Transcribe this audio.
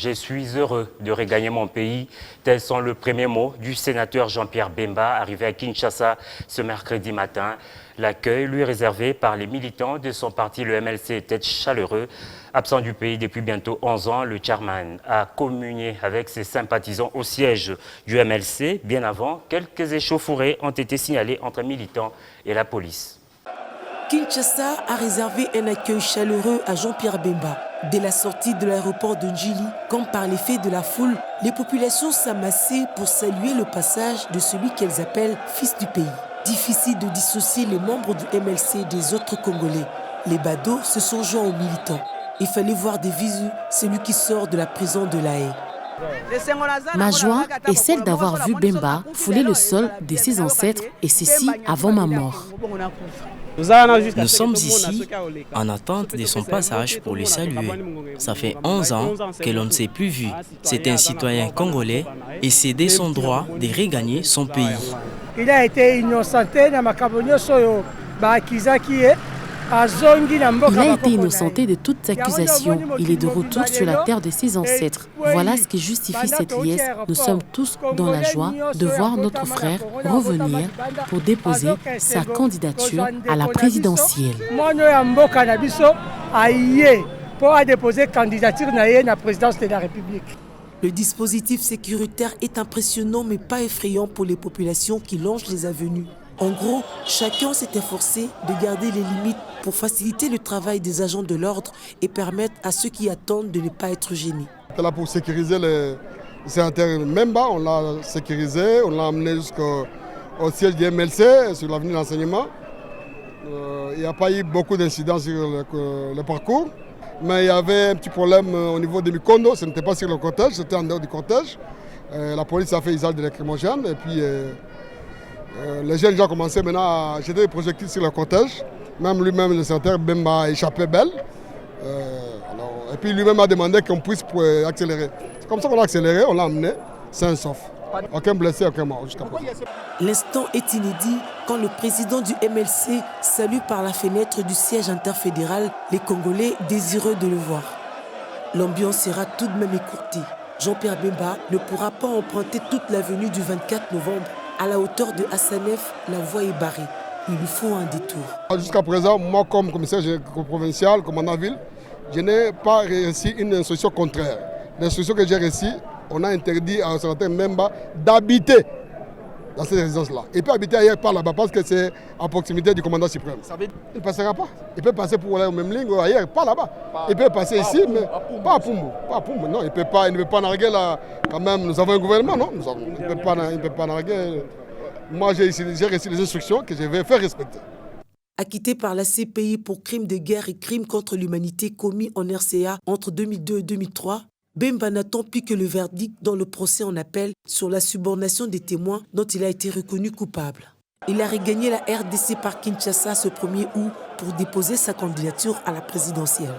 Je suis heureux de regagner mon pays. Tels sont les premiers mots du sénateur Jean-Pierre Bemba, arrivé à Kinshasa ce mercredi matin. L'accueil lui est réservé par les militants de son parti, le MLC, était chaleureux. Absent du pays depuis bientôt 11 ans, le chairman a communié avec ses sympathisants au siège du MLC. Bien avant, quelques échauffourées ont été signalées entre militants et la police. Kinshasa a réservé un accueil chaleureux à Jean-Pierre Bemba. Dès la sortie de l'aéroport de Njili, comme par l'effet de la foule, les populations s'amassaient pour saluer le passage de celui qu'elles appellent « fils du pays ». Difficile de dissocier les membres du MLC des autres Congolais. Les badauds se sont joints aux militants. Il fallait voir des visus celui qui sort de la prison de La Haye. Ma joie est celle d'avoir vu Bemba fouler le sol de ses ancêtres, et ceci avant ma mort. Nous sommes ici en attente de son passage pour le saluer. Ça fait 11 ans que l'on ne s'est plus vu. C'est un citoyen congolais et c'est de son droit de regagner son pays. Il a été innocenté dans ma Il a été innocenté de toute accusation. Il est de retour sur la terre de ses ancêtres. Voilà ce qui justifie cette liesse. Nous sommes tous dans la joie de voir notre frère revenir pour déposer sa candidature à la présidentielle. Le dispositif sécuritaire est impressionnant mais pas effrayant pour les populations qui longent les avenues. En gros, chacun s'est efforcé de garder les limites pour faciliter le travail des agents de l'ordre et permettre à ceux qui attendent de ne pas être gênés. On est là pour sécuriser le sénateur Bemba, on l'a sécurisé, on l'a amené jusqu'au siège du MLC, sur l'avenue de l'enseignement. Il n'y a pas eu beaucoup d'incidents sur le parcours, mais il y avait un petit problème au niveau de Mikondo, ce n'était pas sur le cortège, c'était en dehors du cortège. La police a fait usage de lacrymogène et puis les jeunes ont commencé maintenant à jeter des projectiles sur le cortège. Même lui-même, le sénateur Bemba a échappé belle. Et puis lui-même a demandé qu'on puisse accélérer. C'est comme ça qu'on a accéléré, on l'a amené, sain et sauf. Aucun blessé, aucun mort jusqu'à présent. L'instant est inédit quand le président du MLC salue par la fenêtre du siège interfédéral les Congolais désireux de le voir. L'ambiance sera tout de même écourtée. Jean-Pierre Bemba ne pourra pas emprunter toute l'avenue du 24 novembre. À la hauteur de Hassanef, la voie est barrée. Il lui faut un détour. Jusqu'à présent, moi comme commissaire provincial, commandant ville, je n'ai pas réussi une instruction contraire. L'instruction que j'ai réussie, on a interdit à un sénateur Bemba d'habiter dans cette résidence-là. Il peut habiter ailleurs par là-bas parce que c'est à proximité du commandant suprême. Il ne passera pas. Il peut passer pour aller au même ligne ou ailleurs, pas là-bas. Il peut passer ici, mais pas à Pumbu. Pas à Pumbu. Non, il ne peut pas narguer là. Quand même, nous avons un gouvernement, non? Il ne peut pas narguer. Moi, j'ai reçu les instructions que je vais faire respecter. Acquitté par la CPI pour crimes de guerre et crimes contre l'humanité commis en RCA entre 2002 et 2003, Bemba n'attend plus que le verdict dans le procès en appel sur la subornation des témoins dont il a été reconnu coupable. Il a regagné la RDC par Kinshasa ce 1er août pour déposer sa candidature à la présidentielle.